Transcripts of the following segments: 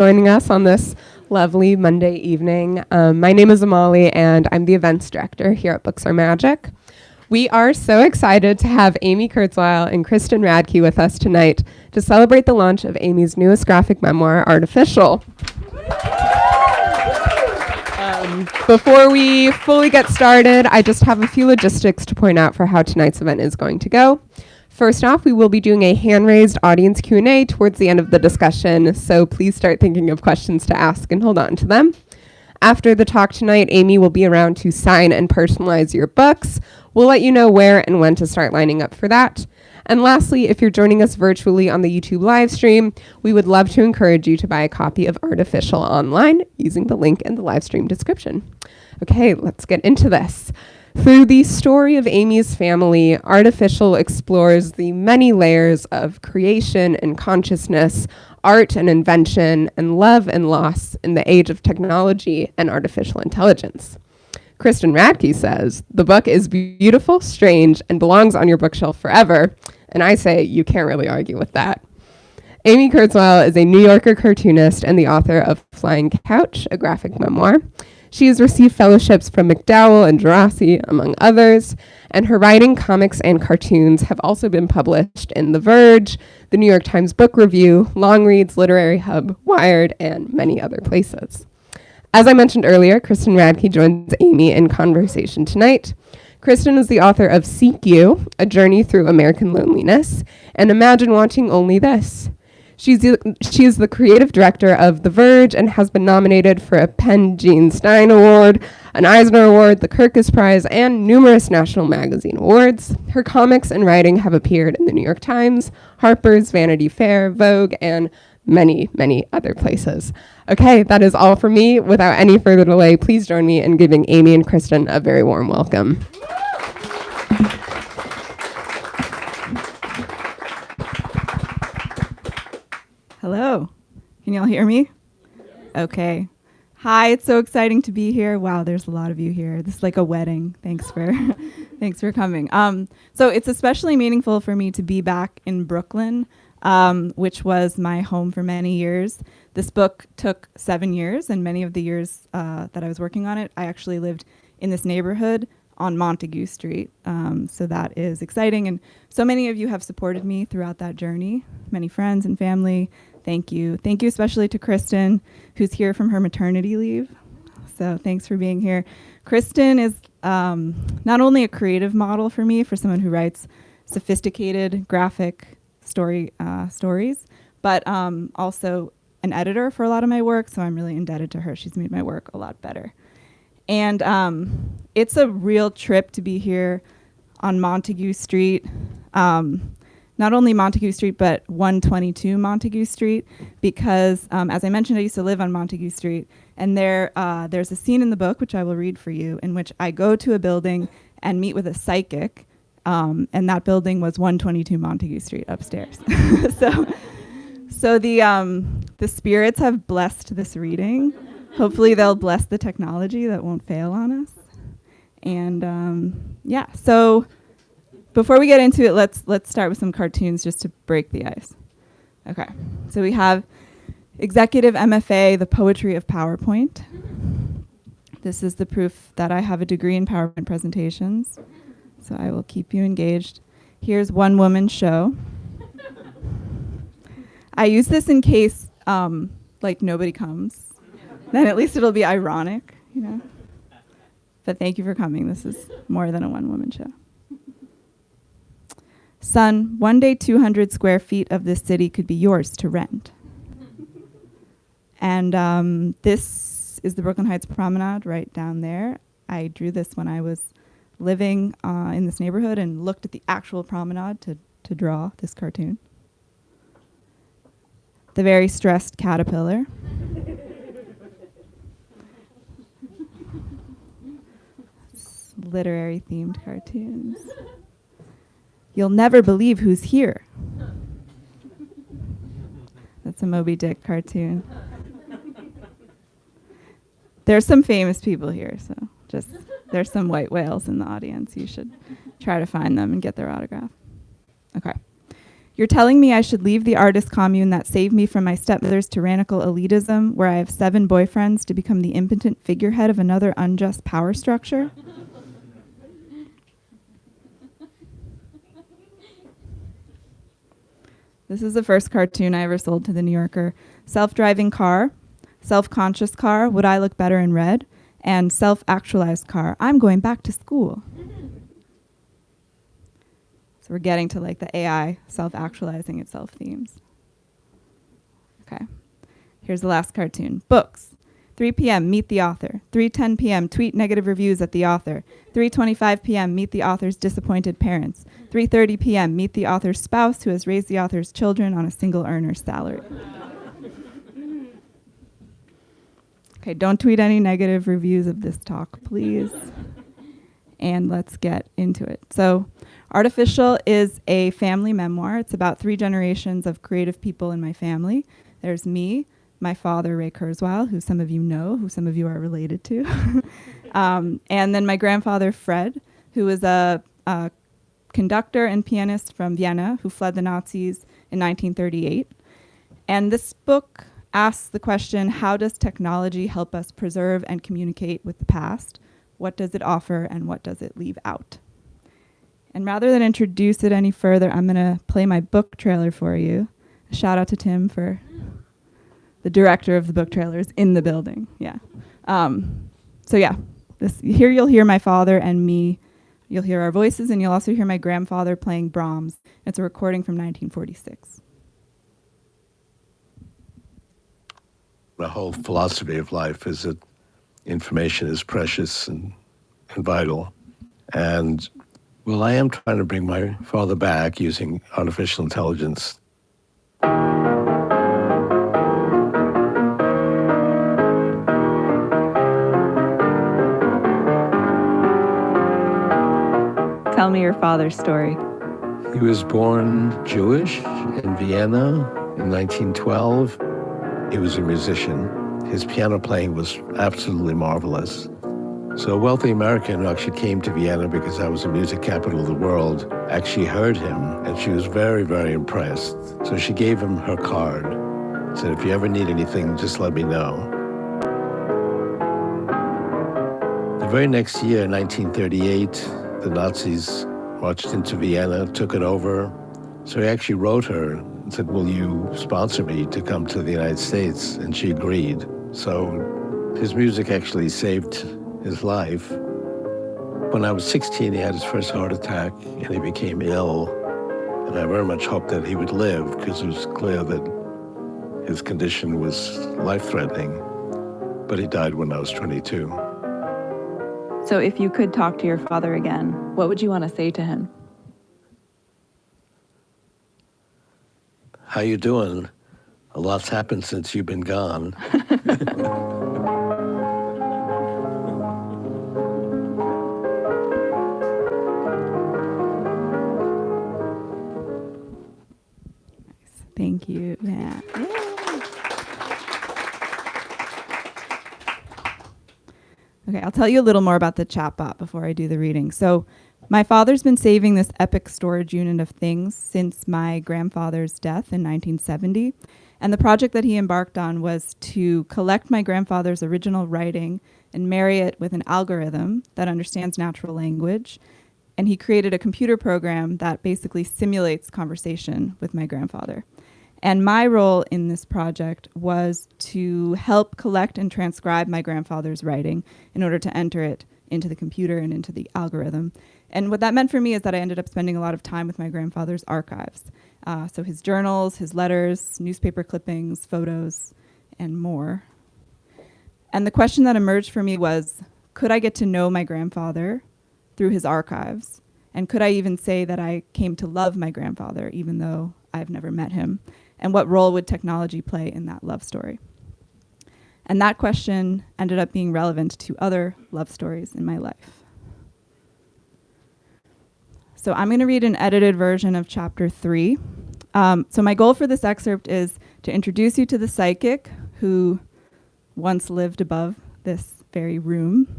joining us on this lovely Monday evening. My name is Amali, and I'm the events director here at Books Are Magic. We are so excited to have Amy Kurzweil and Kristen Radtke with us tonight to celebrate the launch of Amy's newest graphic memoir, Artificial. Before we fully get started, I just have a few logistics to point out for how tonight's event is going to go. First off, we will be doing a hand-raised audience Q&A towards the end of the discussion, so please start thinking of questions to ask and hold on to them. After the talk tonight, Amy will be around to sign and personalize your books. We'll let you know where and when to start lining up for that. And lastly, if you're joining us virtually on the YouTube live stream, we would love to encourage you to buy a copy of Artificial online using the link in the live stream description. Okay, let's get into this. Through the story of Amy's family, Artificial explores the many layers of creation and consciousness, art and invention, and love and loss in the age of technology and artificial intelligence. Kristen Radtke says, the book is beautiful, strange, and belongs on your bookshelf forever. And I say, you can't really argue with that. Amy Kurzweil is a New Yorker cartoonist and the author of Flying Couch, a graphic memoir. She has received fellowships from MacDowell and Jurassic, among others, and her writing, comics, and cartoons have also been published in The Verge, the New York Times Book Review, Longreads, Literary Hub, Wired, and many other places. As I mentioned earlier, Kristen Radtke joins Amy in conversation tonight. Kristen is the author of Seek You, A Journey Through American Loneliness, and Imagine Wanting Only This. She is the creative director of The Verge and has been nominated for a Penn Gene Stein Award, an Eisner Award, the Kirkus Prize, and numerous national magazine awards. Her comics and writing have appeared in the New York Times, Harper's, Vanity Fair, Vogue, and many, many other places. Okay, that is all for me. Without any further delay, please join me in giving Amy and Kristen a very warm welcome. Hello. Can y'all hear me? Okay. Hi, it's so exciting to be here. Wow, there's a lot of you here. This is like a wedding. Thanks for thanks for coming. So it's especially meaningful for me to be back in Brooklyn, which was my home for many years. This book took 7 years, and many of the years that I was working on it, I actually lived in this neighborhood on Montague Street. So that is exciting. And so many of you have supported me throughout that journey, many friends and family. Thank you. Thank you especially to Kristen, who's here from her maternity leave. So thanks for being here. Kristen is not only a creative model for me, for someone who writes sophisticated graphic stories, but also an editor for a lot of my work. So I'm really indebted to her. She's made my work a lot better. And it's a real trip to be here on Montague Street. Not only Montague Street, but 122 Montague Street, because as I mentioned, I used to live on Montague Street, and there's a scene in the book, which I will read for you, in which I go to a building and meet with a psychic, and that building was 122 Montague Street upstairs. So the spirits have blessed this reading. Hopefully they'll bless the technology that won't fail on us. And so before we get into it, let's start with some cartoons just to break the ice. Okay, so we have Executive MFA, The Poetry of PowerPoint. This is the proof that I have a degree in PowerPoint presentations, so I will keep you engaged. Here's One Woman Show. I use this in case nobody comes. Then at least it'll be ironic, you know. But thank you for coming. This is more than a one-woman show. Son, one day 200 square feet of this city could be yours to rent. And this is the Brooklyn Heights Promenade right down there. I drew this when I was living in this neighborhood and looked at the actual promenade to draw this cartoon. The very stressed caterpillar. Literary themed cartoons. You'll never believe who's here. That's a Moby Dick cartoon. There's some famous people here, so there's some white whales in the audience. You should try to find them and get their autograph. Okay. You're telling me I should leave the artist commune that saved me from my stepmother's tyrannical elitism, where I have 7 boyfriends, to become the impotent figurehead of another unjust power structure? This is the first cartoon I ever sold to the New Yorker. Self-driving car, self-conscious car, would I look better in red? And self-actualized car, I'm going back to school. So we're getting to like the AI self-actualizing itself themes. Okay, here's the last cartoon. Books. 3 p.m., meet the author. 3:10 p.m., tweet negative reviews at the author. 3:25 p.m., meet the author's disappointed parents. 3:30 p.m., meet the author's spouse who has raised the author's children on a single earner's salary. Okay, don't tweet any negative reviews of this talk, please. And let's get into it. So, Artificial is a family memoir. It's about 3 generations of creative people in my family. There's me, my father, Ray Kurzweil, who some of you know, who some of you are related to. And then my grandfather, Fred, who was a conductor and pianist from Vienna who fled the Nazis in 1938. And this book asks the question, how does technology help us preserve and communicate with the past? What does it offer and what does it leave out? And rather than introduce it any further, I'm going to play my book trailer for you. A shout out to Tim for the director of the book trailers in the building. Yeah. So yeah, here you'll hear my father and me. You'll hear our voices, and you'll also hear my grandfather playing Brahms. It's a recording from 1946. The whole philosophy of life is that information is precious and vital. And, well, I am trying to bring my father back using artificial intelligence. Tell me your father's story. He was born Jewish in Vienna in 1912. He was a musician. His piano playing was absolutely marvelous. So a wealthy American who actually came to Vienna because that was the music capital of the world actually heard him, and she was very, very impressed. So she gave him her card. Said, if you ever need anything, just let me know. The very next year, 1938, the Nazis marched into Vienna, took it over. So he actually wrote her and said, will you sponsor me to come to the United States? And she agreed. So his music actually saved his life. When I was 16, he had his first heart attack and he became ill. And I very much hoped that he would live because it was clear that his condition was life-threatening. But he died when I was 22. So if you could talk to your father again, what would you want to say to him? How you doing? A lot's happened since you've been gone. Thank you, Matt. Okay, I'll tell you a little more about the chatbot before I do the reading. So my father's been saving this epic storage unit of things since my grandfather's death in 1970. And the project that he embarked on was to collect my grandfather's original writing and marry it with an algorithm that understands natural language. And he created a computer program that basically simulates conversation with my grandfather. And my role in this project was to help collect and transcribe my grandfather's writing in order to enter it into the computer and into the algorithm. And what that meant for me is that I ended up spending a lot of time with my grandfather's archives. So his journals, his letters, newspaper clippings, photos, and more. And the question that emerged for me was, could I get to know my grandfather through his archives? And could I even say that I came to love my grandfather, even though I've never met him? And what role would technology play in that love story? And that question ended up being relevant to other love stories in my life. So I'm going to read an edited version of chapter 3. So my goal for this excerpt is to introduce you to the psychic who once lived above this very room.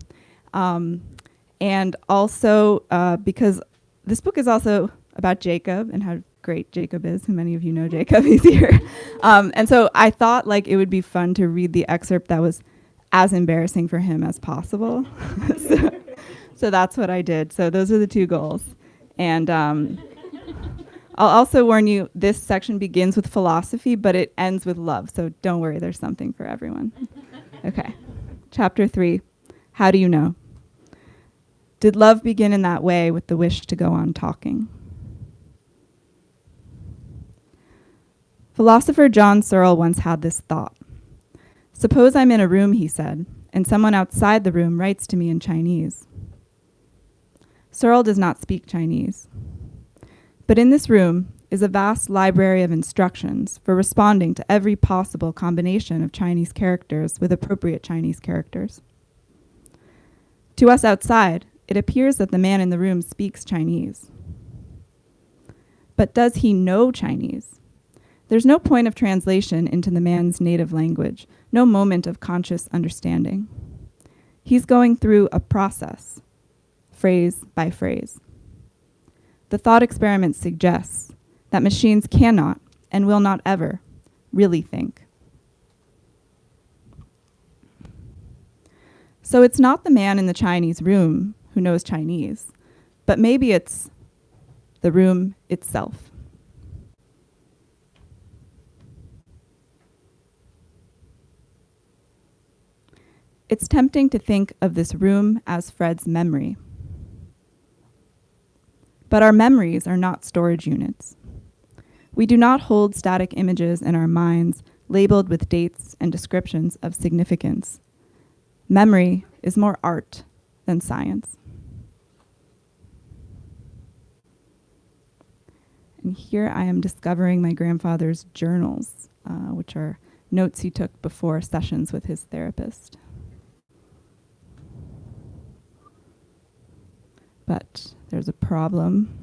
And also because this book is also about Jacob and how great Jacob is, who many of you know Jacob, he's here. And so I thought like it would be fun to read the excerpt that was as embarrassing for him as possible. So that's what I did. So those are the two goals. And I'll also warn you, this section begins with philosophy, but it ends with love. So don't worry, there's something for everyone. Okay. Chapter 3, how do you know? Did love begin in that way with the wish to go on talking? Philosopher John Searle once had this thought. Suppose I'm in a room, he said, and someone outside the room writes to me in Chinese. Searle does not speak Chinese. But in this room is a vast library of instructions for responding to every possible combination of Chinese characters with appropriate Chinese characters. To us outside, it appears that the man in the room speaks Chinese. But does he know Chinese? There's no point of translation into the man's native language, no moment of conscious understanding. He's going through a process, phrase by phrase. The thought experiment suggests that machines cannot and will not ever really think. So it's not the man in the Chinese room who knows Chinese, but maybe it's the room itself. It's tempting to think of this room as Fred's memory. But our memories are not storage units. We do not hold static images in our minds labeled with dates and descriptions of significance. Memory is more art than science. And here I am discovering my grandfather's journals, which are notes he took before sessions with his therapist. But there's a problem.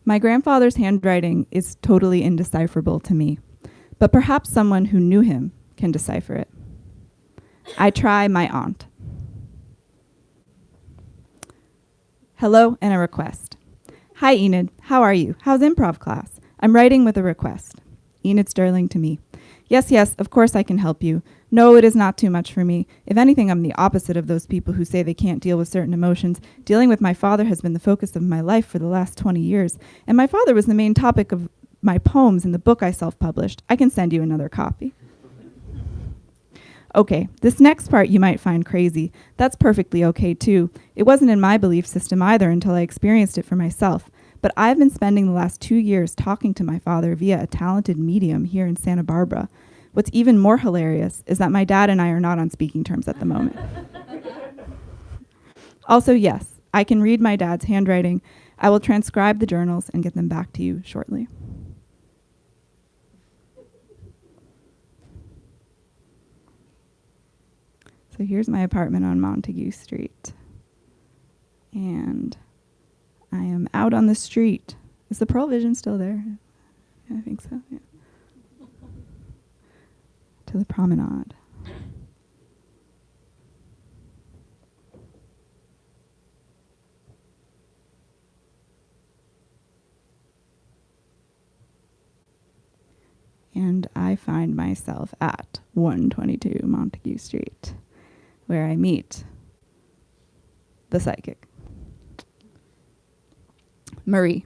My grandfather's handwriting is totally indecipherable to me, but perhaps someone who knew him can decipher it. I try my aunt. Hello and a request. Hi, Enid. How are you? How's improv class? I'm writing with a request. Enid Sterling to me. Yes, of course I can help you. No, it is not too much for me. If anything, I'm the opposite of those people who say they can't deal with certain emotions. Dealing with my father has been the focus of my life for the last 20 years, and my father was the main topic of my poems in the book I self-published. I can send you another copy. Okay, this next part you might find crazy. That's perfectly okay too. It wasn't in my belief system either until I experienced it for myself. But I've been spending the last 2 years talking to my father via a talented medium here in Santa Barbara. What's even more hilarious is that my dad and I are not on speaking terms at the moment. Also, yes, I can read my dad's handwriting. I will transcribe the journals and get them back to you shortly. So here's my apartment on Montague Street. And I am out on the street. Is the Pearl Vision still there? Yeah, I think so, yeah. To the promenade. And I find myself at 122 Montague Street, where I meet the psychic. Marie.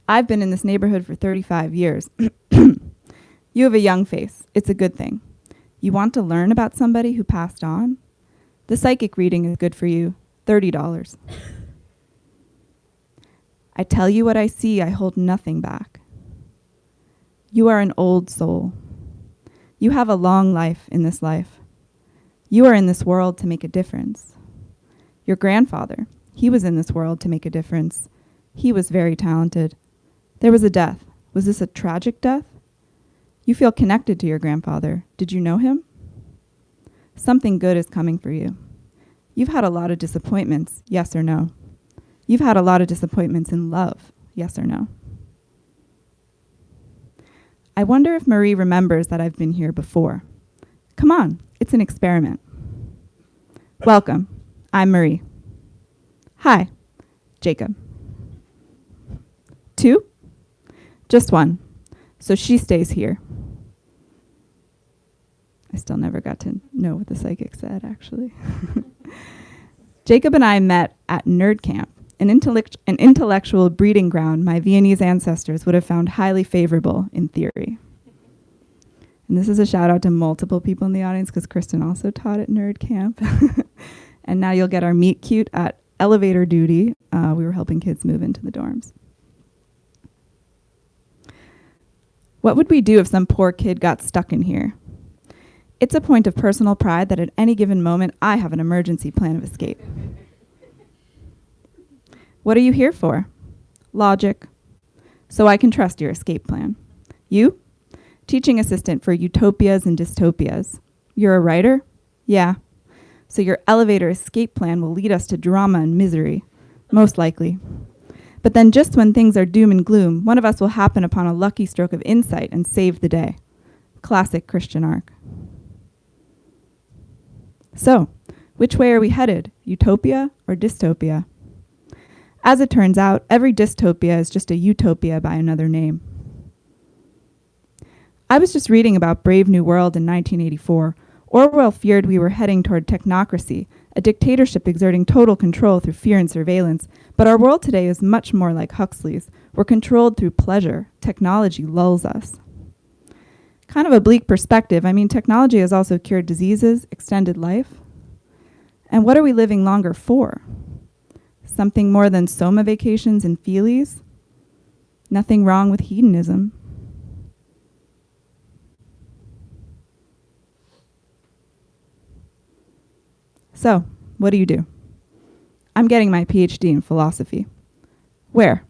I've been in this neighborhood for 35 years. You have a young face. It's a good thing. You want to learn about somebody who passed on? The psychic reading is good for you. $30. I tell you what I see. I hold nothing back. You are an old soul. You have a long life in this life. You are in this world to make a difference. Your grandfather, he was in this world to make a difference. He was very talented. There was a death. Was this a tragic death? You feel connected to your grandfather. Did you know him? Something good is coming for you. You've had a lot of disappointments, yes or no? You've had a lot of disappointments in love, yes or no? I wonder if Marie remembers that I've been here before. Come on, it's an experiment. Welcome, I'm Marie. Hi, Jacob. 2? Just 1. So she stays here. I still never got to know what the psychic said, actually. Jacob and I met at Nerd Camp, an intellectual breeding ground my Viennese ancestors would have found highly favorable in theory. And this is a shout out to multiple people in the audience because Kristen also taught at Nerd Camp. And now you'll get our meet cute at elevator duty. We were helping kids move into the dorms. What would we do if some poor kid got stuck in here? It's a point of personal pride that at any given moment, I have an emergency plan of escape. What are you here for? Logic. So I can trust your escape plan. You? Teaching assistant for utopias and dystopias. You're a writer? Yeah. So your elevator escape plan will lead us to drama and misery. Most likely. But then just when things are doom and gloom, one of us will happen upon a lucky stroke of insight and save the day. Classic Christian arc. So, which way are we headed? Utopia or dystopia? As it turns out, every dystopia is just a utopia by another name. I was just reading about Brave New World in 1984. Orwell feared we were heading toward technocracy, a dictatorship exerting total control through fear and surveillance. But our world today is much more like Huxley's. We're controlled through pleasure. Technology lulls us. Kind of a bleak perspective. I mean, technology has also cured diseases, extended life. And what are we living longer for? Something more than soma vacations and feelies? Nothing wrong with hedonism. So, what do? I'm getting my PhD in philosophy. Where?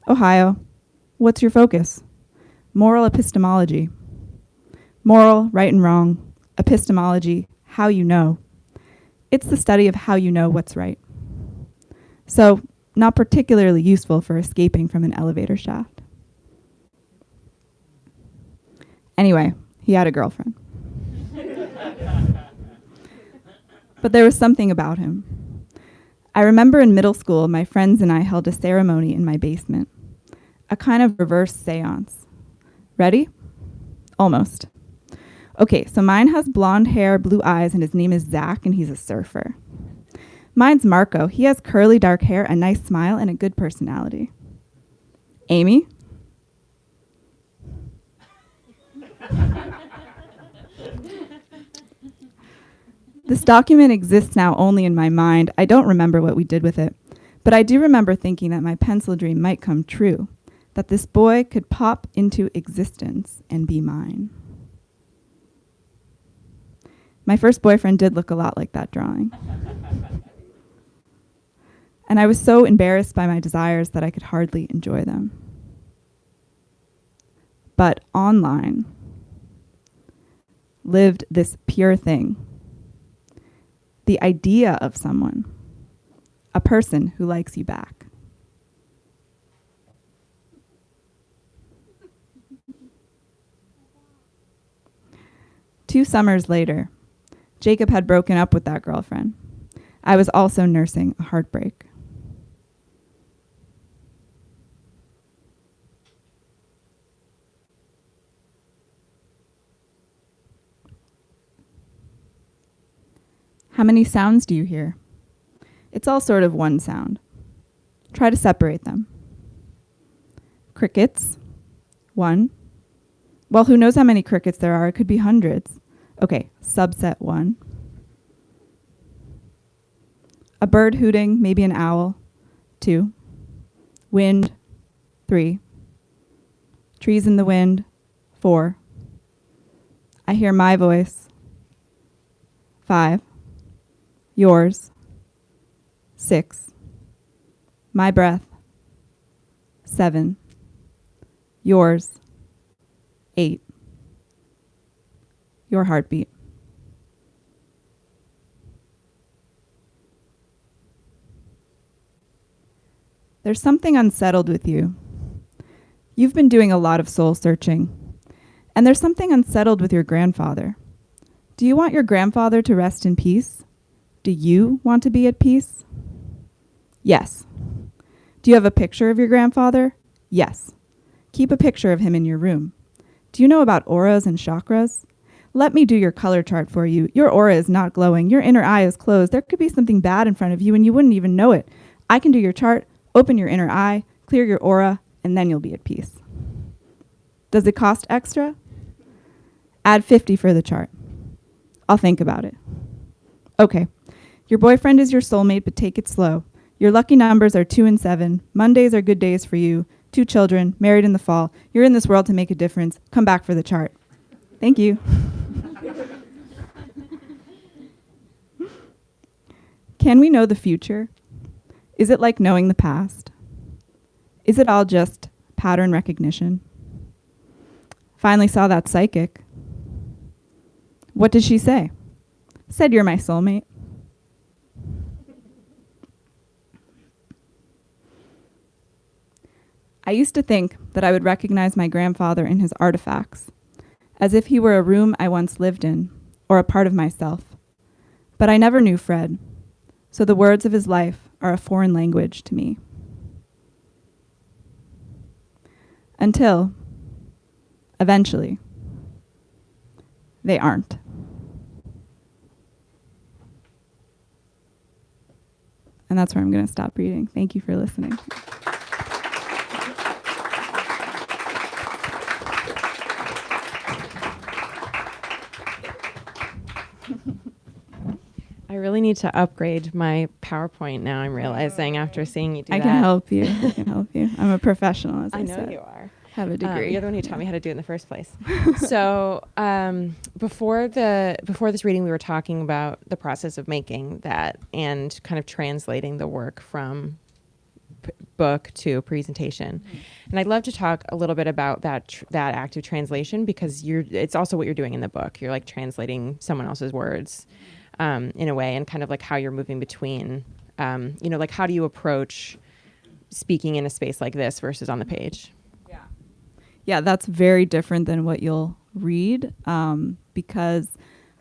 Ohio. What's your focus? Moral epistemology. Moral, right and wrong. Epistemology, how you know. It's the study of how you know what's right. So, not particularly useful for escaping from an elevator shaft. Anyway, he had a girlfriend. But there was something about him. I remember in middle school, my friends and I held a ceremony in my basement. A kind of reverse seance. Ready? Almost. Okay, so mine has blonde hair, blue eyes, and his name is Zach, and he's a surfer. Mine's Marco. He has curly dark hair, a nice smile, and a good personality. Amy? This document exists now only in my mind. I don't remember what we did with it, but I do remember thinking that my pencil dream might come true, that this boy could pop into existence and be mine. My first boyfriend did look a lot like that drawing. And I was so embarrassed by my desires that I could hardly enjoy them. But online lived this pure thing. The idea of someone, a person who likes you back. Two summers later, Jacob had broken up with that girlfriend. I was also nursing a heartbreak. How many sounds do you hear? It's all sort of one sound. Try to separate them. Crickets. 1. Well, who knows how many crickets there are? It could be hundreds. Okay, subset 1. A bird hooting, maybe an owl. 2. Wind. 3. Trees in the wind. 4. I hear my voice. 5. Yours. 6. My breath. 7. Yours. 8. Your heartbeat. There's something unsettled with you. You've been doing a lot of soul searching. And there's something unsettled with your grandfather. Do you want your grandfather to rest in peace? Do you want to be at peace? Yes. Do you have a picture of your grandfather? Yes. Keep a picture of him in your room. Do you know about auras and chakras? Let me do your color chart for you. Your aura is not glowing. Your inner eye is closed. There could be something bad in front of you and you wouldn't even know it. I can do your chart, open your inner eye, clear your aura, and then you'll be at peace. Does it cost extra? Add 50 for the chart. I'll think about it. Okay. Your boyfriend is your soulmate, but take it slow. Your lucky numbers are 2 and 7. Mondays are good days for you. 2 children, married in the fall. You're in this world to make a difference. Come back for the chart. Thank you. Can we know the future? Is it like knowing the past? Is it all just pattern recognition? Finally saw that psychic. What did she say? Said you're my soulmate. I used to think that I would recognize my grandfather in his artifacts, as if he were a room I once lived in, or a part of myself. But I never knew Fred, so the words of his life are a foreign language to me. Until, eventually, they aren't. And that's where I'm going to stop reading. Thank you for listening. I really need to upgrade my PowerPoint now, I'm realizing, after seeing you do that. I can help you. I can help you. I'm a professional, as I know said. you are. Have a degree. You're the one who taught me how to do it in the first place. So before this reading, we were talking about the process of making that and kind of translating the work from book to presentation. Mm-hmm. And I'd love to talk a little bit about that act of translation, because it's also what you're doing in the book. You're like translating someone else's words in a way, and kind of like how you're moving between, like how do you approach speaking in a space like this versus on the page? Yeah, that's very different than what you'll read, because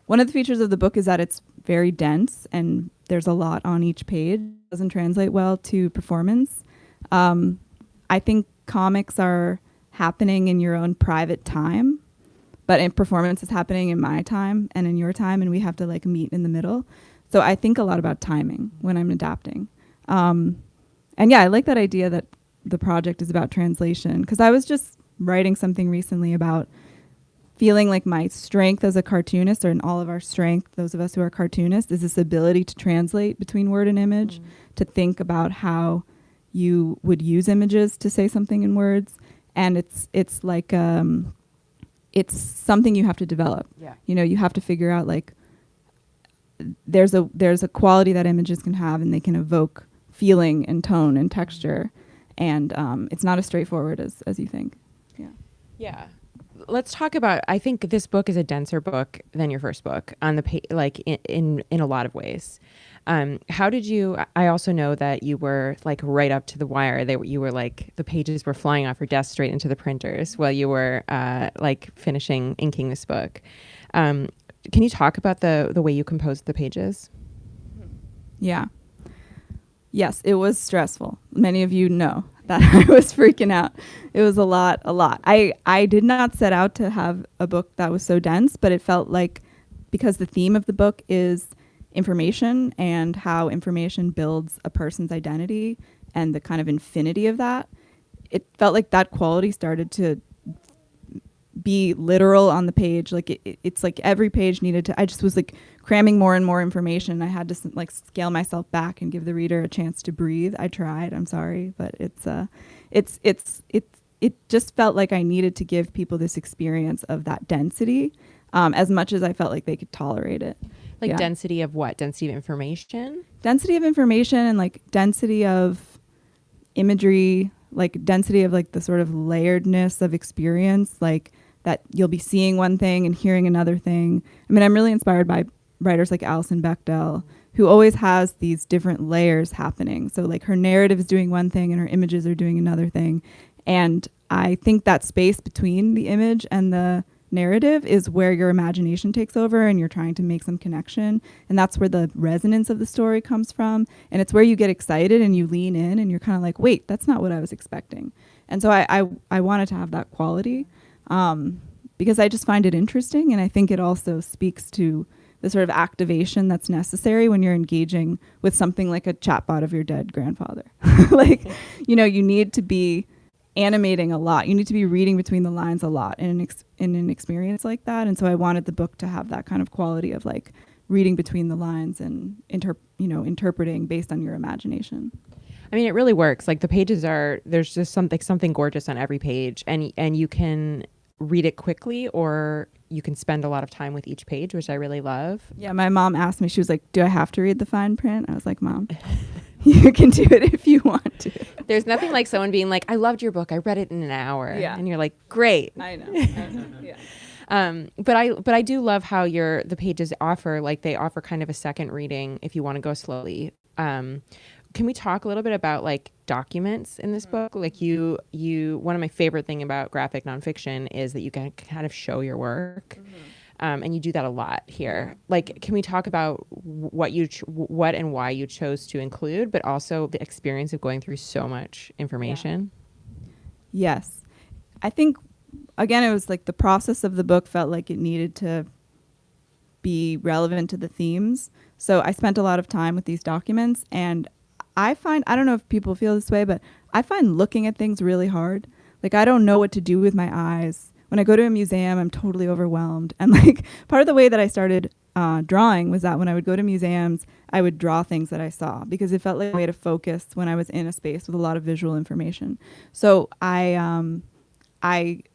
one of the features of the book is that it's very dense and there's a lot on each page. It doesn't translate well to performance. I think comics are happening in your own private time, but in performance is happening in my time and in your time, and we have to like meet in the middle. So I think a lot about timing when I'm adapting. And yeah, I like that idea that the project is about translation, because I was just writing something recently about feeling like my strength as a cartoonist, or in all of our strength, those of us who are cartoonists, is this ability to translate between word and image, to think about how you would use images to say something in words. And it's like it's something you have to develop. Yeah. You have to figure out like there's a quality that images can have, and they can evoke feeling and tone and texture. And it's not as straightforward as you think. Yeah. Let's talk about, I think this book is a denser book than your first book on the like in a lot of ways. How did you, I also know that you were like right up to the wire. You were like, the pages were flying off your desk straight into the printers while you were like finishing inking this book. Can you talk about the way you composed the pages? Yeah. Yes, it was stressful. Many of you know that I was freaking out. It was a lot. I did not set out to have a book that was so dense, but it felt like, because the theme of the book is information and how information builds a person's identity and the kind of infinity of that, it felt like that quality started to be literal on the page. Like it's like every page needed to, I just was like cramming more and more information. I had to like scale myself back and give the reader a chance to breathe. I tried, I'm sorry, but it just felt like I needed to give people this experience of that density, as much as I felt like they could tolerate it. Like density of what? Density of information? Density of information, and like density of imagery, like density of like the sort of layeredness of experience, like that you'll be seeing one thing and hearing another thing. I mean, I'm really inspired by writers like Alison Bechdel, who always has these different layers happening. So like her narrative is doing one thing and her images are doing another thing. And I think that space between the image and the narrative is where your imagination takes over and you're trying to make some connection. And that's where the resonance of the story comes from. And it's where you get excited and you lean in and you're kind of like, wait, that's not what I was expecting. And so I wanted to have that quality because I just find it interesting. And I think it also speaks to the sort of activation that's necessary when you're engaging with something like a chatbot of your dead grandfather. Like, you know, you need to be animating a lot. You need to be reading between the lines a lot in an experience like that. And so I wanted the book to have that kind of quality of like reading between the lines and interpreting based on your imagination. I mean, it really works. Like the pages there's just something gorgeous on every page, and you can read it quickly or you can spend a lot of time with each page, which I really love. Yeah, my mom asked me, she was like, do I have to read the fine print? I was like, Mom, you can do it if you want to. There's nothing like someone being like, I loved your book. I read it in an hour. Yeah. And you're like, great. I know. Yeah. But I do love how the pages offer kind of a second reading if you want to go slowly. Can we talk a little bit about like documents in this book? Like you one of my favorite thing about graphic nonfiction is that you can kind of show your work. And you do that a lot here. Like, can we talk about what and why you chose to include, but also the experience of going through so much information? Yes. I think, again, it was like the process of the book felt like it needed to be relevant to the themes. So I spent a lot of time with these documents, and I don't know if people feel this way, but I find looking at things really hard. Like, I don't know what to do with my eyes. When I go to a museum, I'm totally overwhelmed. And like part of the way that I started drawing was that when I would go to museums, I would draw things that I saw because it felt like a way to focus when I was in a space with a lot of visual information. So I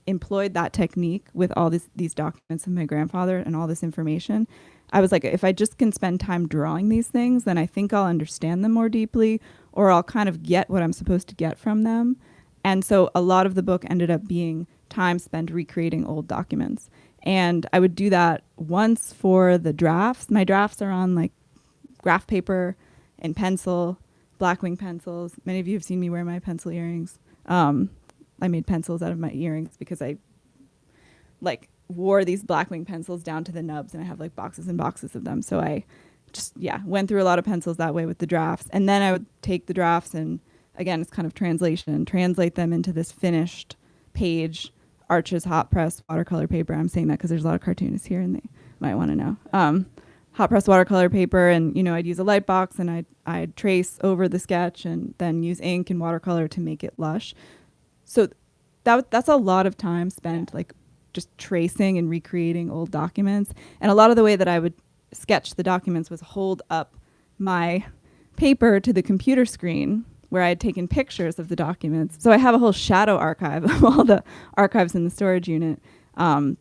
employed that technique with all these documents of my grandfather and all this information. I was like, if I just can spend time drawing these things, then I think I'll understand them more deeply, or I'll kind of get what I'm supposed to get from them. And so a lot of the book ended up being time spent recreating old documents. And I would do that once for the drafts. My drafts are on like graph paper and pencil, blackwing pencils. Many of you have seen me wear my pencil earrings. I made pencils out of my earrings because I like wore these blackwing pencils down to the nubs, and I have like boxes and boxes of them. So I just, went through a lot of pencils that way with the drafts. And then I would take the drafts and, again, it's kind of translate them into this finished page, Arches hot press watercolor paper. I'm saying that because there's a lot of cartoonists here and they might want to know. Hot press watercolor paper, and I'd use a light box and I'd trace over the sketch and then use ink and watercolor to make it lush. So that's a lot of time spent like just tracing and recreating old documents. And a lot of the way that I would sketch the documents was hold up my paper to the computer screen where I had taken pictures of the documents. So I have a whole shadow archive of all the archives in the storage unit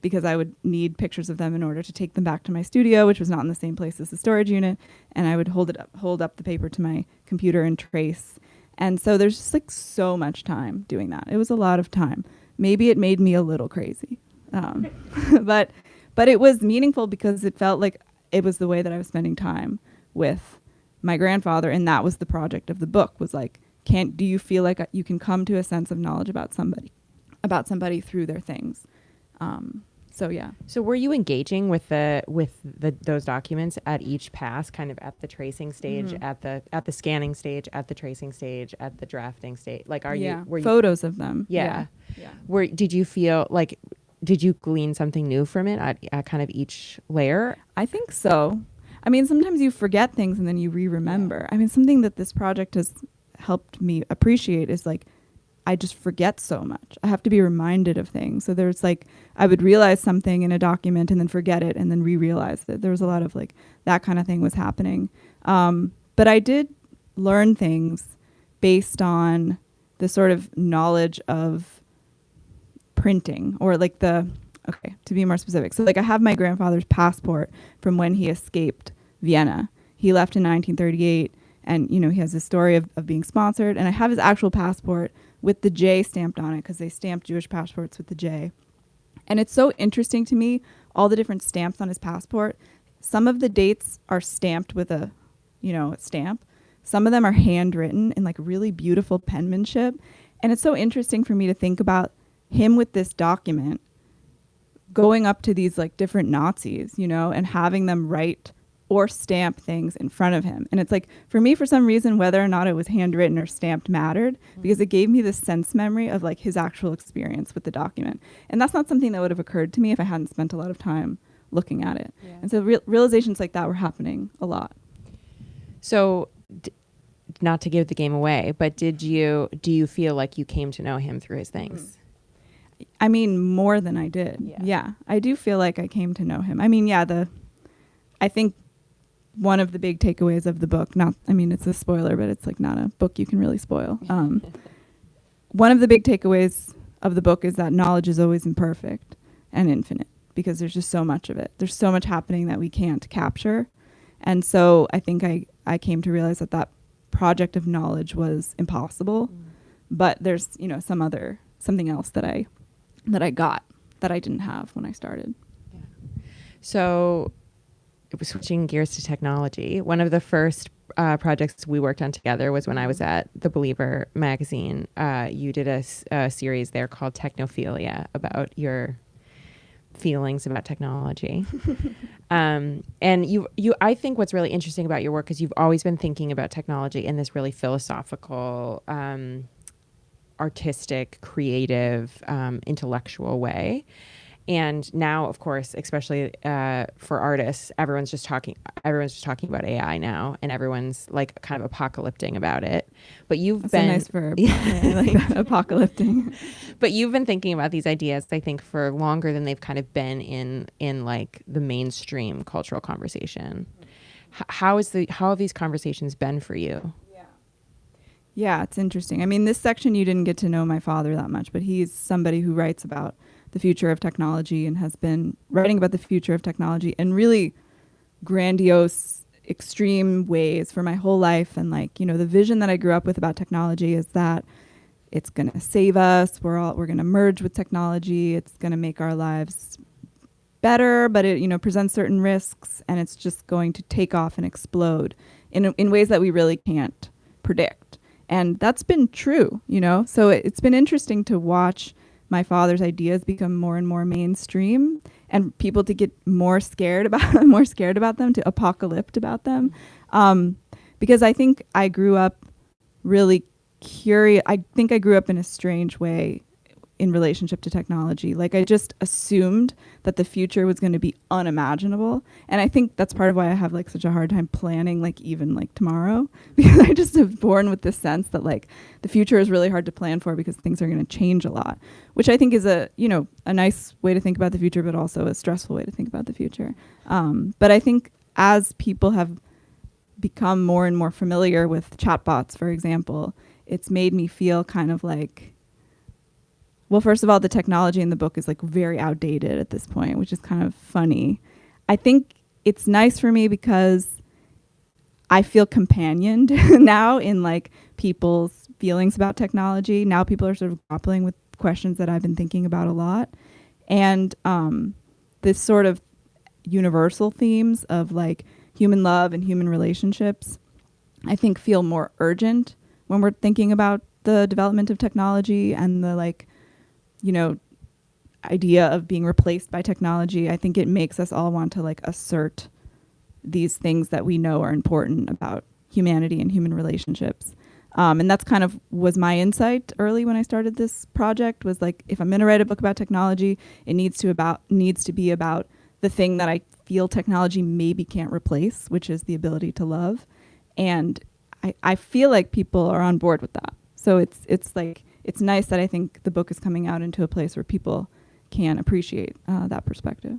because I would need pictures of them in order to take them back to my studio, which was not in the same place as the storage unit. And I would hold up the paper to my computer and trace. And so there's just like so much time doing that. It was a lot of time. Maybe it made me a little crazy. But it was meaningful because it felt like it was the way that I was spending time with my grandfather, and that was the project of the book, was like, do you feel like you can come to a sense of knowledge about somebody through their things? So yeah. So were you engaging with those documents at each pass, kind of at the tracing stage, at the scanning stage, at the tracing stage, at the drafting stage? Like, were you photos of them? Yeah. Did you feel like, did you glean something new from it at kind of each layer? I think so. I mean, sometimes you forget things and then you re-remember. I mean, something that this project has helped me appreciate is like, I just forget so much. I have to be reminded of things. So there's like, I would realize something in a document and then forget it and then re-realize it. There was a lot of like, that kind of thing was happening. But I did learn things based on the sort of knowledge of printing, or like to be more specific. So like I have my grandfather's passport from when he escaped Vienna. He left in 1938, and he has this story of being sponsored, and I have his actual passport with the J stamped on it because they stamped Jewish passports with the J. And it's so interesting to me, all the different stamps on his passport. Some of the dates are stamped with a stamp. Some of them are handwritten in like really beautiful penmanship. And it's so interesting for me to think about him with this document going up to these like different Nazis, you know, and having them write or stamp things in front of him. And it's like, for me, for some reason, whether or not it was handwritten or stamped mattered, because it gave me this sense memory of like his actual experience with the document. And that's not something that would have occurred to me if I hadn't spent a lot of time looking at it. Yeah. And so realizations like that were happening a lot. So not to give the game away, but do you feel like you came to know him through his things? I mean, more than I did. Yeah. I do feel like I came to know him. I mean, I think one of the big takeaways of the book, it's a spoiler, but it's like not a book you can really spoil. One of the big takeaways of the book is that knowledge is always imperfect and infinite, because there's just so much of it. There's so much happening that we can't capture. And so I think I came to realize that project of knowledge was impossible, but there's, you know, something else that I got that I didn't have when I started. Yeah. So switching gears to technology, one of the first projects we worked on together was when I was at The Believer magazine. You did a series there called Technophilia, about your feelings about technology. And I think what's really interesting about your work is you've always been thinking about technology in this really philosophical, artistic, creative, intellectual way. And now, of course, especially for artists, everyone's just talking about AI now, and everyone's like kind of apocalyptic about it. But That's a nice verb. Yeah, I like that, apocalyptic. But you've been thinking about these ideas, I think, for longer than they've kind of been in like the mainstream cultural conversation. How have these conversations been for you? Yeah, it's interesting. I mean, this section you didn't get to know my father that much, but he's somebody who writes about the future of technology and has been writing about the future of technology in really grandiose, extreme ways for my whole life. And like, you know, the vision that I grew up with about technology is that it's going to save us. We're going to merge with technology. It's going to make our lives better, but it, you know, presents certain risks, and it's just going to take off and explode in ways that we really can't predict. And that's been true, you know? So it's been interesting to watch my father's ideas become more and more mainstream, and people to get more scared about them, to apocalypse about them. Because I think I grew up really curious. I think I grew up in a strange way in relationship to technology. Like, I just assumed that the future was going to be unimaginable. And I think that's part of why I have like such a hard time planning, like even like tomorrow, because I just have born with this sense that like the future is really hard to plan for because things are going to change a lot, which I think is a nice way to think about the future, but also a stressful way to think about the future. But I think as people have become more and more familiar with chatbots, for example, it's made me feel kind of like, well, first of all, the technology in the book is like very outdated at this point, which is kind of funny. I think it's nice for me because I feel companioned now in like people's feelings about technology. Now people are sort of grappling with questions that I've been thinking about a lot. And this sort of universal themes of like human love and human relationships, I think feel more urgent when we're thinking about the development of technology and the like, you know, idea of being replaced by technology. I think it makes us all want to like assert these things that we know are important about humanity and human relationships. And that's kind of was my insight early when I started this project, was like, if I'm going to write a book about technology, it needs to be about the thing that I feel technology maybe can't replace, which is the ability to love. And I feel like people are on board with that. So it's like, it's nice that I think the book is coming out into a place where people can appreciate that perspective.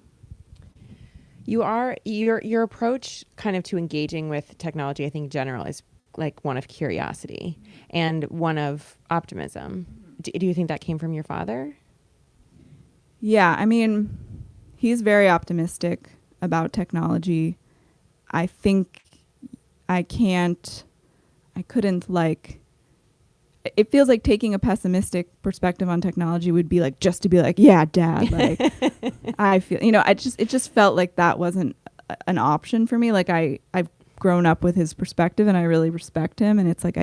Your approach kind of to engaging with technology, I think in general, is like one of curiosity and one of optimism. Do you think that came from your father? Yeah, I mean, he's very optimistic about technology. I think it feels like taking a pessimistic perspective on technology would be like, just to be like, yeah, Dad, like, I feel, you know, it just felt like that wasn't an option for me. Like I've grown up with his perspective and I really respect him. And it's like,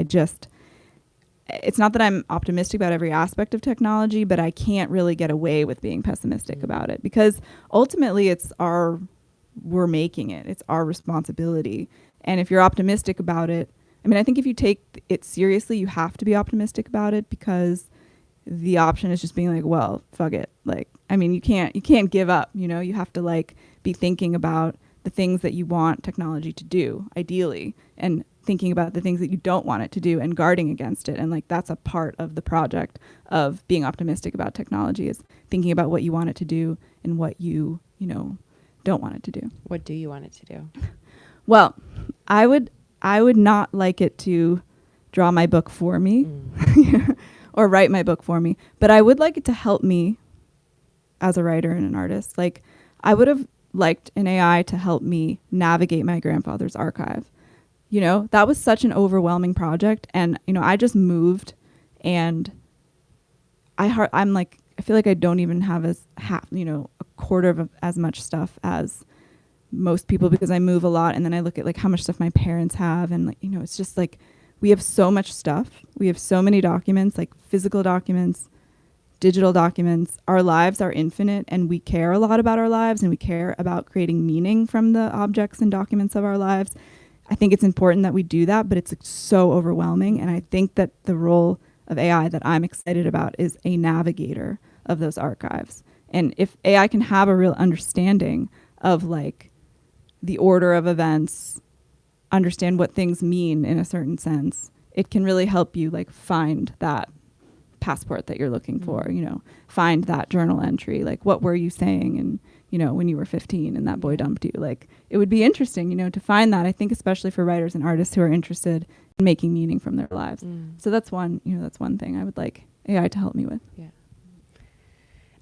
it's not that I'm optimistic about every aspect of technology, but I can't really get away with being pessimistic about it, because ultimately we're making it. It's our responsibility. And if you're optimistic about it, I mean, I think if you take it seriously, you have to be optimistic about it, because the option is just being like, well, fuck it. Like, I mean, you can't give up, you know. You have to like be thinking about the things that you want technology to do, ideally, and thinking about the things that you don't want it to do and guarding against it. And like, that's a part of the project of being optimistic about technology, is thinking about what you want it to do and what you don't want it to do. What do you want it to do? Well, I would not like it to draw my book for me or write my book for me, but I would like it to help me as a writer and an artist. Like, I would have liked an AI to help me navigate my grandfather's archive. You know, that was such an overwhelming project. And, you know, I just moved, and I'm like, I feel like I don't even have a quarter of as much stuff as most people, because I move a lot. And then I look at like how much stuff my parents have. And like, you know, it's just like, we have so much stuff. We have so many documents, like physical documents, digital documents. Our lives are infinite, and we care a lot about our lives, and we care about creating meaning from the objects and documents of our lives. I think it's important that we do that, but it's like so overwhelming. And I think that the role of AI that I'm excited about is a navigator of those archives. And if AI can have a real understanding of like the order of events, understand what things mean in a certain sense, it can really help you like find that passport that you're looking for, you know, find that journal entry, like what were you saying, and you know, when you were 15 and that boy dumped you. Like, it would be interesting, you know, to find that. I think especially for writers and artists who are interested in making meaning from their lives. So that's one thing I would like AI to help me with. Yeah.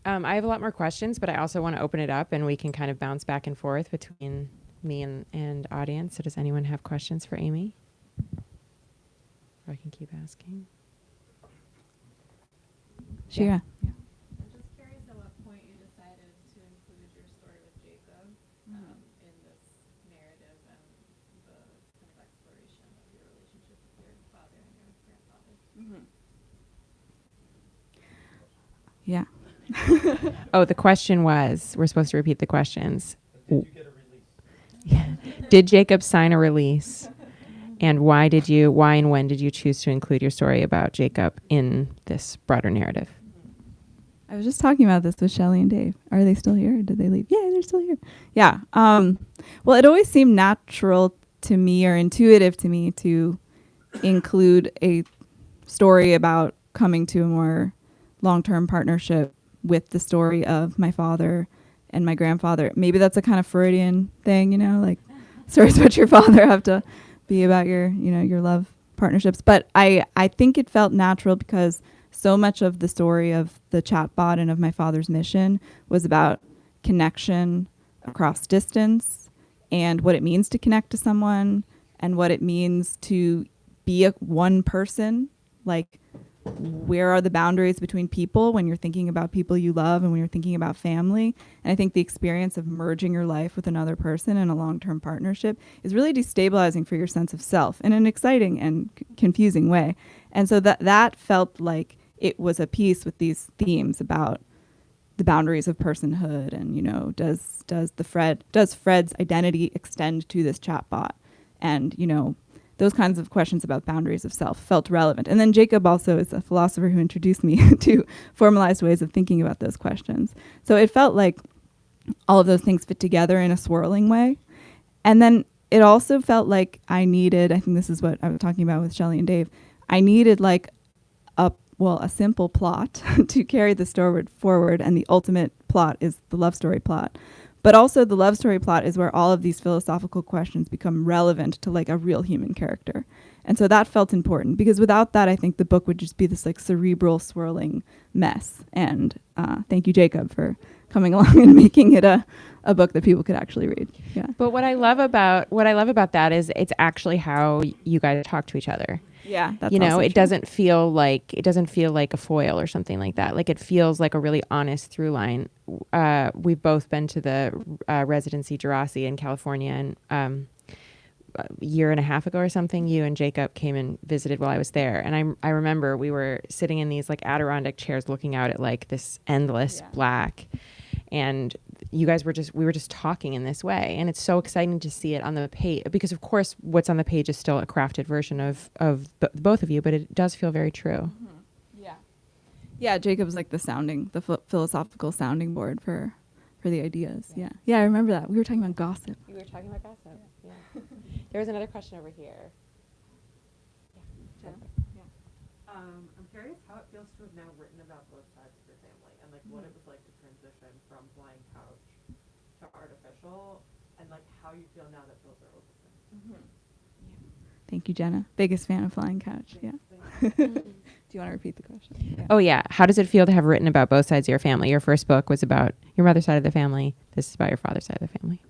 I have a lot more questions, but I also want to open it up, and we can kind of bounce back and forth between me and audience. So does anyone have questions for Amy? Or I can keep asking. Sure. Yeah. I'm just curious at what point you decided to include your story with Jacob in this narrative and the kind of exploration of your relationship with your father and your grandfather. Yeah. Oh, the question was, we're supposed to repeat the questions. Did you get a release? Yeah. Did Jacob sign a release? And why and when did you choose to include your story about Jacob in this broader narrative? I was just talking about this with Shelley and Dave. Are they still here? Or did they leave? Yeah, they're still here. Yeah. Well, it always seemed natural to me, or intuitive to me, to include a story about coming to a more long-term partnership with the story of my father and my grandfather. Maybe that's a kind of Freudian thing, you know, like stories about your father have to be about your, you know, your love partnerships. But I think it felt natural, because so much of the story of the chatbot and of my father's mission was about connection across distance, and what it means to connect to someone, and what it means to be one person. Like, where are the boundaries between people when you're thinking about people you love and when you're thinking about family? And I think the experience of merging your life with another person in a long-term partnership is really destabilizing for your sense of self in an exciting and confusing way. And so that felt like it was a piece with these themes about the boundaries of personhood, and, you know, does Fred's identity extend to this chatbot? And, you know, those kinds of questions about boundaries of self felt relevant. And then Jacob also is a philosopher who introduced me to formalized ways of thinking about those questions. So it felt like all of those things fit together in a swirling way. And then it also felt like I think this is what I was talking about with Shelley and Dave, I needed like a simple plot to carry the story forward, and the ultimate plot is the love story plot. But also the love story plot is where all of these philosophical questions become relevant to like a real human character. And so that felt important, because without that, I think the book would just be this like cerebral swirling mess. And thank you, Jacob, for coming along and making it a book that people could actually read. Yeah. But what I love about that is it's actually how you guys talk to each other. Yeah, that's, you know, also it true. doesn't feel like a foil or something like that. Like, it feels like a really honest through line. We've both been to the residency Jurassic in California, and a year and a half ago or something, you and Jacob came and visited while I was there. And I remember we were sitting in these like Adirondack chairs looking out at like this endless black. And you guys we were just talking in this way. And it's so exciting to see it on the page, because of course what's on the page is still a crafted version of both of you, but it does feel very true. Yeah, Jacob's like the philosophical sounding board for the ideas. Yeah, I remember that. We were talking about gossip. You were talking about gossip. Yeah. There was another question over here. I'm curious how it feels to have now written about both sides of your family, and like what it was like to transition from flying couch to artificial, and like how you feel now that those are open. Thank you, Jenna. Biggest fan of Flying Couch. Yeah. Do you want to repeat the question? Yeah. Oh yeah. How does it feel to have written about both sides of your family? Your first book was about your mother's side of the family. This is about your father's side of the family.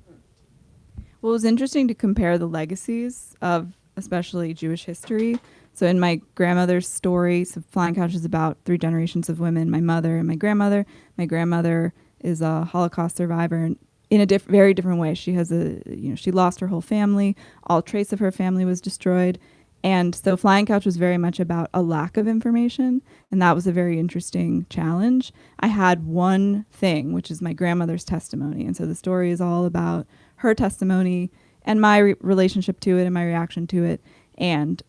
Well, it was interesting to compare the legacies of especially Jewish history. So in my grandmother's story, so Flying Couch is about 3 generations of women, my mother and my grandmother. My grandmother is a Holocaust survivor, and in a very different way. She has she lost her whole family. All trace of her family was destroyed. And so Flying Couch was very much about a lack of information. And that was a very interesting challenge. I had one thing, which is my grandmother's testimony. And so the story is all about her testimony and my relationship to it and my reaction to it, and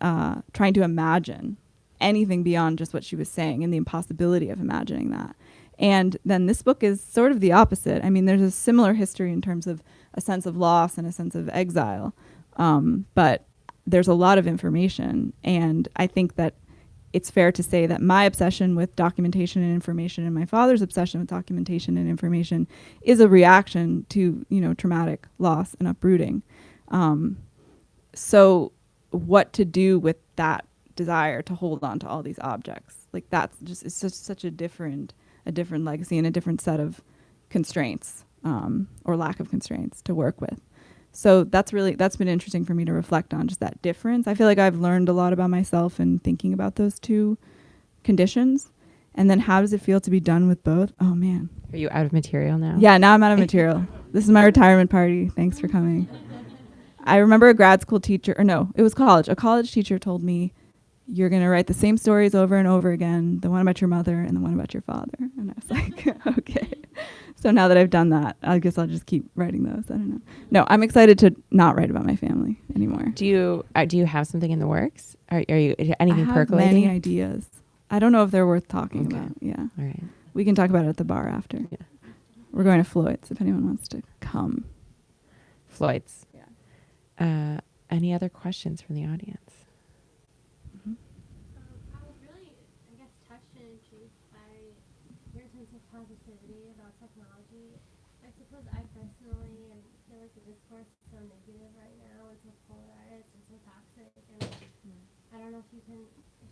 trying to imagine anything beyond just what she was saying and the impossibility of imagining that. And then this book is sort of the opposite. I mean, there's a similar history in terms of a sense of loss and a sense of exile, but there's a lot of information. And I think that it's fair to say that my obsession with documentation and information and my father's obsession with documentation and information is a reaction to, traumatic loss and uprooting. So what to do with that desire to hold on to all these objects? Like that's just, it's just such a different legacy and a different set of constraints, or lack of constraints to work with. So that's been interesting for me to reflect on, just that difference. I feel like I've learned a lot about myself in thinking about those two conditions. And then how does it feel to be done with both? Oh man. Are you out of material now? Yeah, now I'm out of material. This is my retirement party. Thanks for coming. I remember a grad school teacher, or no, it was college. A college teacher told me, you're going to write the same stories over and over again, the one about your mother and the one about your father. And I was like, okay. So now that I've done that, I guess I'll just keep writing those. I don't know. No, I'm excited to not write about my family anymore. Do you have something in the works? Are you anything I have percolating? Many ideas. I don't know if they're worth talking about. Yeah. All right. We can talk about it at the bar after. Yeah. We're going to Floyd's if anyone wants to come. Floyd's. Yeah. Any other questions from the audience? I was really, touched and intrigued by your sense of positivity about technology. I suppose I personally feel like the discourse is so negative right now. It's so polarized and so toxic. And I don't know if you can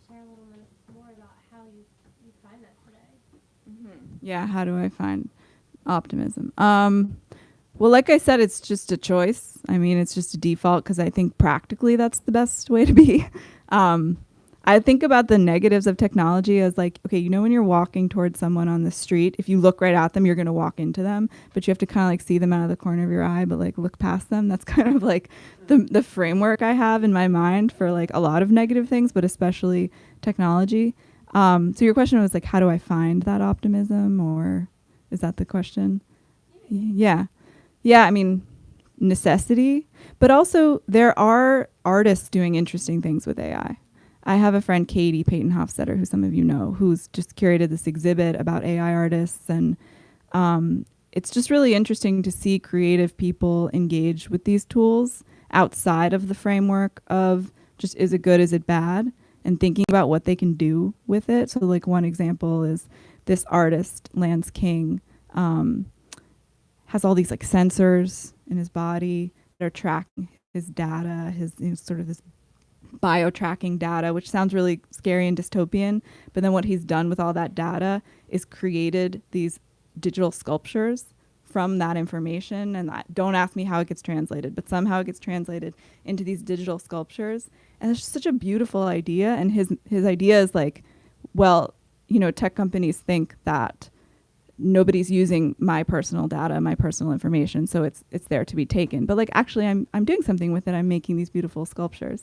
share a little bit more about how you find that today. Yeah, how do I find optimism? Well, like I said, it's just a choice. I mean, it's just a default because I think practically that's the best way to be. I think about the negatives of technology as like, okay, when you're walking towards someone on the street, if you look right at them, you're going to walk into them, but you have to kind of like see them out of the corner of your eye, but like look past them. That's kind of like the framework I have in my mind for like a lot of negative things, but especially technology. So your question was like, how do I find that optimism, or is that the question? Yeah. Yeah, I mean, necessity, but also there are artists doing interesting things with AI. I have a friend, Katie Payton Hofstetter, who some of you know, who's just curated this exhibit about AI artists. And it's just really interesting to see creative people engage with these tools outside of the framework of just, is it good, is it bad? And thinking about what they can do with it. So like one example is this artist, Lance King, has all these like sensors in his body that are tracking his data, his sort of this bio-tracking data, which sounds really scary and dystopian. But then what he's done with all that data is created these digital sculptures from that information. And don't ask me how it gets translated, but somehow it gets translated into these digital sculptures. And it's just such a beautiful idea. And his idea is like, well, tech companies think that nobody's using my personal data, my personal information, so it's there to be taken. But like actually I'm doing something with it. I'm making these beautiful sculptures.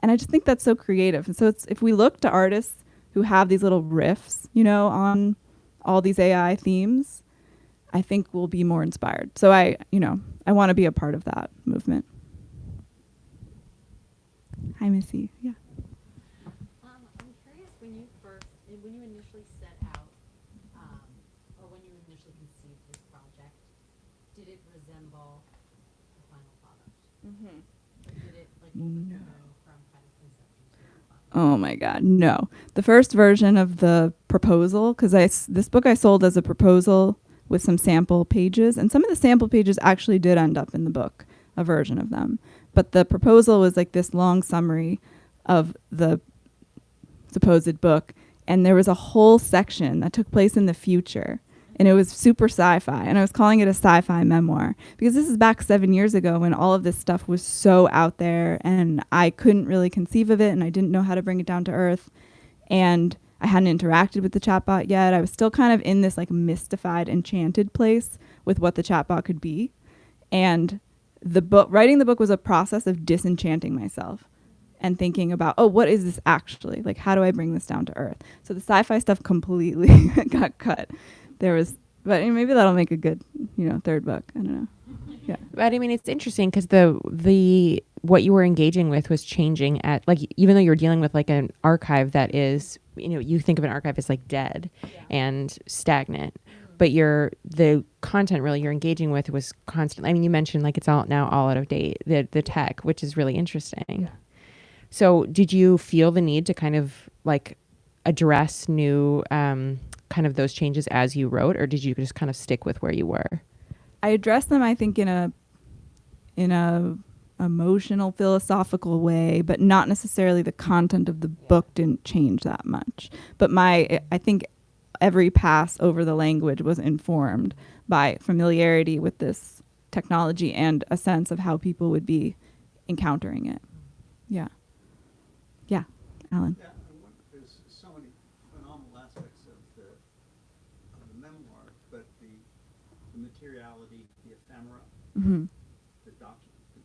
And I just think that's so creative. And so it's, if we look to artists who have these little riffs, you know, on all these AI themes, I think we'll be more inspired. So I want to be a part of that movement. Hi, Missy. Yeah. I'm curious, when you initially set out, or when you initially conceived this project, did it resemble the final product? Mm-hmm. Did it No. from kind of conception to the final? Oh my God, no. The first version of the proposal, because this book I sold as a proposal with some sample pages, and some of the sample pages actually did end up in the book, a version of them. But the proposal was like this long summary of the supposed book, and there was a whole section that took place in the future, and it was super sci-fi, and I was calling it a sci-fi memoir because this is back 7 years ago when all of this stuff was so out there, and I couldn't really conceive of it, and I didn't know how to bring it down to earth, and I hadn't interacted with the chatbot yet. I was still kind of in this like mystified, enchanted place with what the chatbot could be, and writing the book was a process of disenchanting myself and thinking about, oh, what is this actually? Like, how do I bring this down to earth? So the sci-fi stuff completely got cut. But maybe that'll make a good, third book. I don't know. Yeah. But I mean, it's interesting because the what you were engaging with was changing at, like, even though you're dealing with like an archive that is, you think of an archive as like dead and stagnant. But the content really you're engaging with was constant. I mean, you mentioned like it's all out of date, the tech, which is really interesting. Yeah. So did you feel the need to kind of like address new kind of those changes as you wrote, or did you just kind of stick with where you were? I addressed them, I think, in a emotional, philosophical way, but not necessarily the content of the book didn't change that much. But I think every pass over the language was informed by familiarity with this technology and a sense of how people would be encountering it. Yeah. Yeah, Alan. Yeah, there's so many phenomenal aspects of the memoir, but the materiality, the ephemera, Mm-hmm. the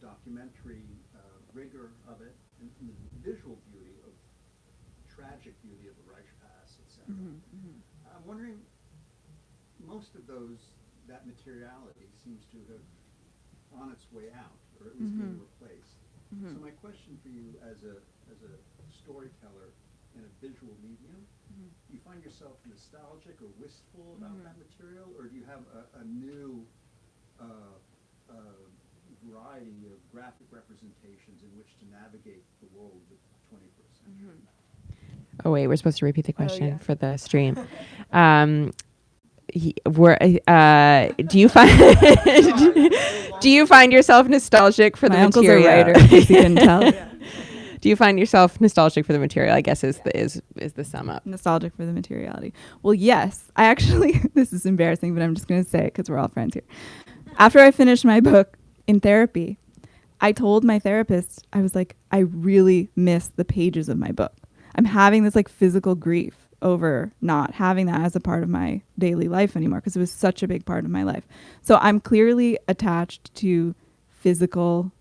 documentary rigor of it, and the visual beauty of tragic beauty of the Reich Pass, etc. I'm wondering, most of that materiality seems to have on its way out, or at least being replaced. So my question for you, as a storyteller in a visual medium, do you find yourself nostalgic or wistful about that material, or do you have a new variety of graphic representations in which to navigate the world of the 21st century? Oh wait, we're supposed to repeat the question for the stream. Do you find yourself nostalgic for the material? My uncle's a writer, in case you couldn't tell. Do you find yourself nostalgic for the material? I guess is the sum up. Nostalgic for the materiality. Well, yes. I actually, this is embarrassing, but I'm just going to say it because we're all friends here. After I finished my book in therapy, I told my therapist, I was like, I really miss the pages of my book. I'm having this like physical grief over not having that as a part of my daily life anymore because it was such a big part of my life. So I'm clearly attached to physical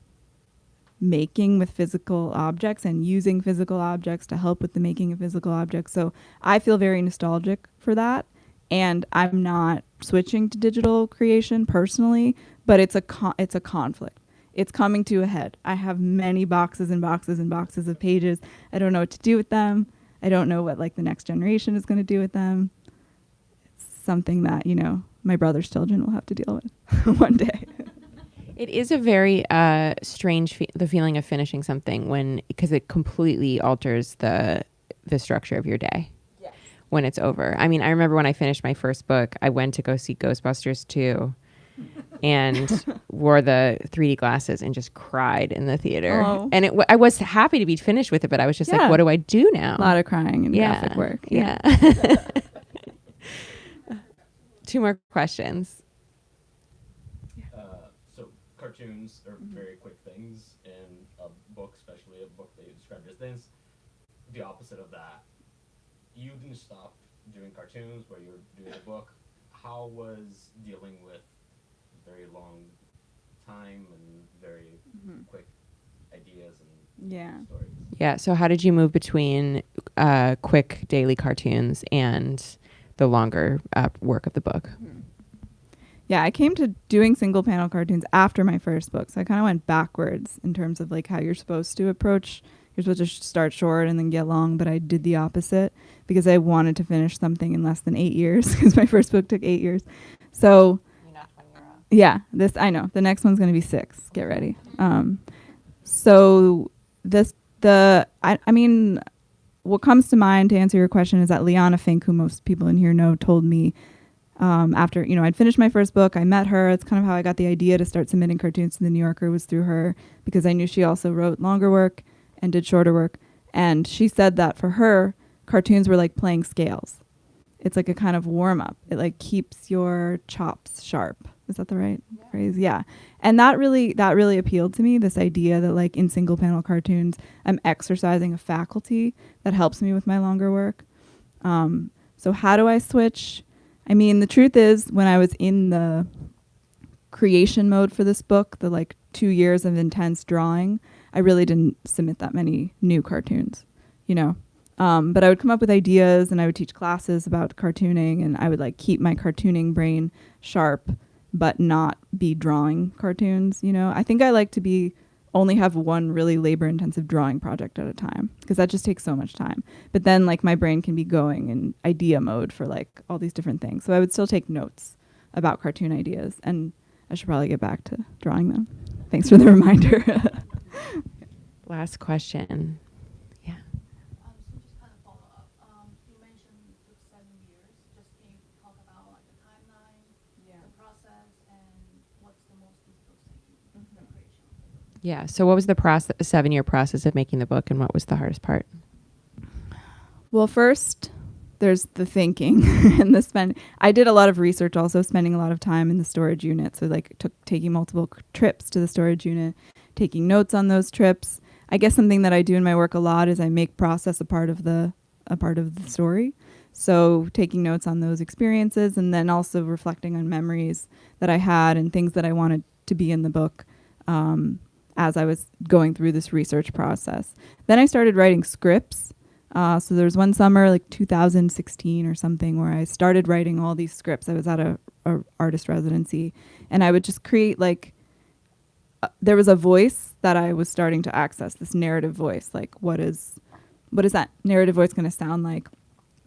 making with physical objects and using physical objects to help with the making of physical objects. So I feel very nostalgic for that. And I'm not switching to digital creation personally, but it's a conflict. It's coming to a head. I have many boxes and boxes and boxes of pages. I don't know what to do with them. I don't know what like the next generation is going to do with them. It's something that, my brother's children will have to deal with one day. It is a very strange the feeling of finishing something because it completely alters the structure of your day. Yes. When it's over. I mean, I remember when I finished my first book, I went to go see Ghostbusters 2 and wore the 3D glasses and just cried in the theater. Oh. And I was happy to be finished with it, but I was just like, what do I do now? A lot of crying and graphic work. Yeah. 2 more questions. So cartoons are very quick things in a book, especially a book that you described as this. The opposite of that. You didn't stop doing cartoons, but you're doing a book. how was dealing with very long time and very quick ideas and stories? Yeah. So how did you move between quick daily cartoons and the longer work of the book? Yeah, I came to doing single panel cartoons after my first book. So I kind of went backwards in terms of like how you're supposed to approach. You're supposed to start short and then get long, but I did the opposite because I wanted to finish something in less than 8 years because my first book took 8 years. So yeah, I know. The next one's going to be 6. Get ready. So I mean, what comes to mind to answer your question is that Liana Fink, who most people in here know, told me after, I'd finished my first book, I met her. It's kind of how I got the idea to start submitting cartoons to the New Yorker, was through her, because I knew she also wrote longer work and did shorter work. And she said that for her, cartoons were like playing scales. It's like a kind of warm up. It like keeps your chops sharp. Is that the right phrase? Yeah. And that really appealed to me, this idea that like in single panel cartoons, I'm exercising a faculty that helps me with my longer work. So how do I switch? I mean, the truth is, when I was in the creation mode for this book, the like 2 years of intense drawing, I really didn't submit that many new cartoons, but I would come up with ideas and I would teach classes about cartooning, and I would like keep my cartooning brain sharp, but not be drawing cartoons. I think I like to only have one really labor intensive drawing project at a time, because that just takes so much time. But then like my brain can be going in idea mode for like all these different things. So I would still take notes about cartoon ideas, and I should probably get back to drawing them. Thanks for the reminder. Last question. So just kind of follow up. You mentioned it took 7 years. Just can you talk about like the timeline, the process, and what's the most difficult thing in the creation of the book? Yeah. So what was the 7-year process of making the book, and what was the hardest part? Well, first, there's the thinking and the spend. I did a lot of research, also spending a lot of time in the storage unit. So like taking multiple trips to the storage unit, taking notes on those trips. I guess something that I do in my work a lot is I make process a part of the story. So taking notes on those experiences, and then also reflecting on memories that I had and things that I wanted to be in the book as I was going through this research process. Then I started writing scripts. So there was one summer, like 2016 or something, where I started writing all these scripts. I was at a artist residency, and I would just create like, there was a voice that I was starting to access, this narrative voice. Like, what is that narrative voice going to sound like?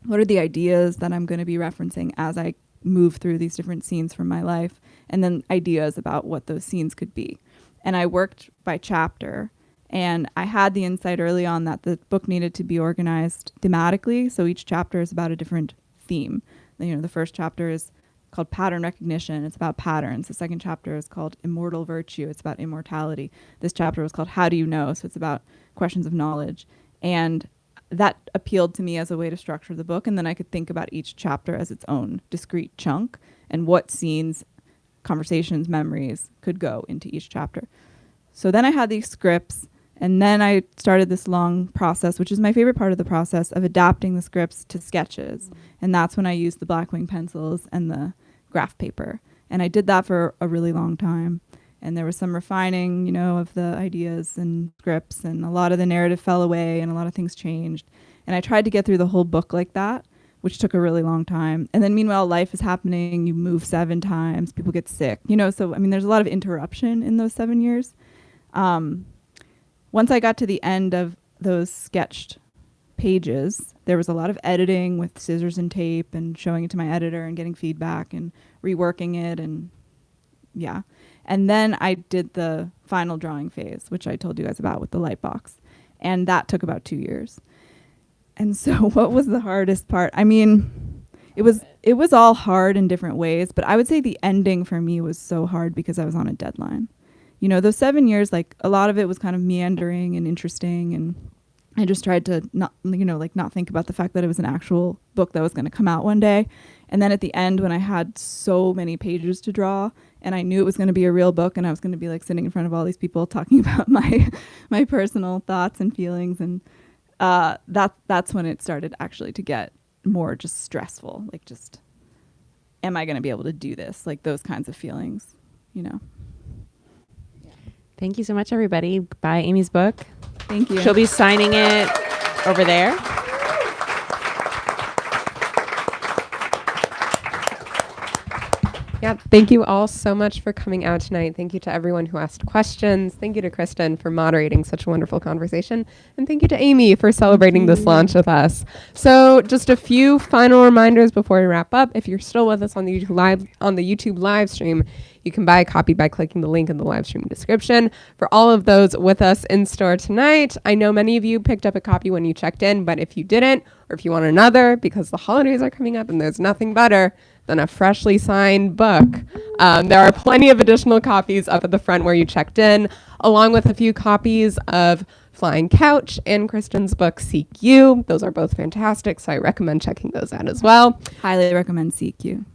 What are the ideas that I'm going to be referencing as I move through these different scenes from my life? And then ideas about what those scenes could be. And I worked by chapter. And I had the insight early on that the book needed to be organized thematically. So each chapter is about a different theme. The first chapter is called Pattern Recognition. It's about patterns. The second chapter is called Immortal Virtue. It's about immortality. This chapter was called How Do You Know? So it's about questions of knowledge. And that appealed to me as a way to structure the book. And then I could think about each chapter as its own discrete chunk and what scenes, conversations, memories could go into each chapter. So then I had these scripts. And then I started this long process, which is my favorite part of the process, of adapting the scripts to sketches. And that's when I used the Blackwing pencils and the graph paper. And I did that for a really long time. And there was some refining, of the ideas and scripts, and a lot of the narrative fell away and a lot of things changed. And I tried to get through the whole book like that, which took a really long time. And then meanwhile, life is happening. You move 7 times, people get sick, so, there's a lot of interruption in those 7 years. Once I got to the end of those sketched pages, there was a lot of editing with scissors and tape and showing it to my editor and getting feedback and reworking it, and yeah. And then I did the final drawing phase, which I told you guys about with the light box. And that took about 2 years. And so what was the hardest part? It was all hard in different ways, but I would say the ending for me was so hard because I was on a deadline. Those 7 years, like a lot of it was kind of meandering and interesting, and I just tried to not think about the fact that it was an actual book that was going to come out one day. And then at the end, when I had so many pages to draw and I knew it was going to be a real book, and I was going to be like sitting in front of all these people talking about my personal thoughts and feelings, and that's when it started actually to get more just stressful. Like, just am I going to be able to do this? Like those kinds of feelings, you know. Thank you so much, everybody. Buy Amy's book. Thank you. She'll be signing it over there. Yeah, thank you all so much for coming out tonight. Thank you to everyone who asked questions. Thank you to Kristen for moderating such a wonderful conversation. And thank you to Amy for celebrating this launch with us. So just a few final reminders before we wrap up. If you're still with us on the YouTube live stream, you can buy a copy by clicking the link in the live stream description. For all of those with us in store tonight, I know many of you picked up a copy when you checked in, but if you didn't, or if you want another, because the holidays are coming up and there's nothing better than a freshly signed book. There are plenty of additional copies up at the front where you checked in, along with a few copies of Flying Couch and Kristen's book, Seek You. Those are both fantastic, so I recommend checking those out as well. Highly recommend Seek You.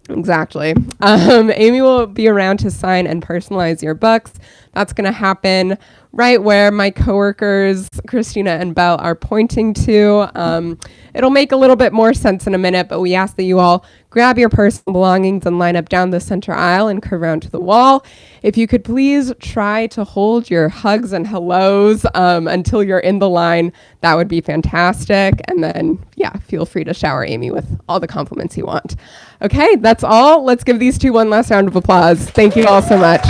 Exactly. Amy will be around to sign and personalize your books. That's going to happen right where my coworkers, Christina and Belle, are pointing to. It'll make a little bit more sense in a minute, but we ask that you all grab your personal belongings and line up down the center aisle and curve around to the wall. If you could please try to hold your hugs and hellos until you're in the line, that would be fantastic. And then, yeah, feel free to shower Amy with all the compliments you want. Okay, that's all. Let's give these two one last round of applause. Thank you all so much.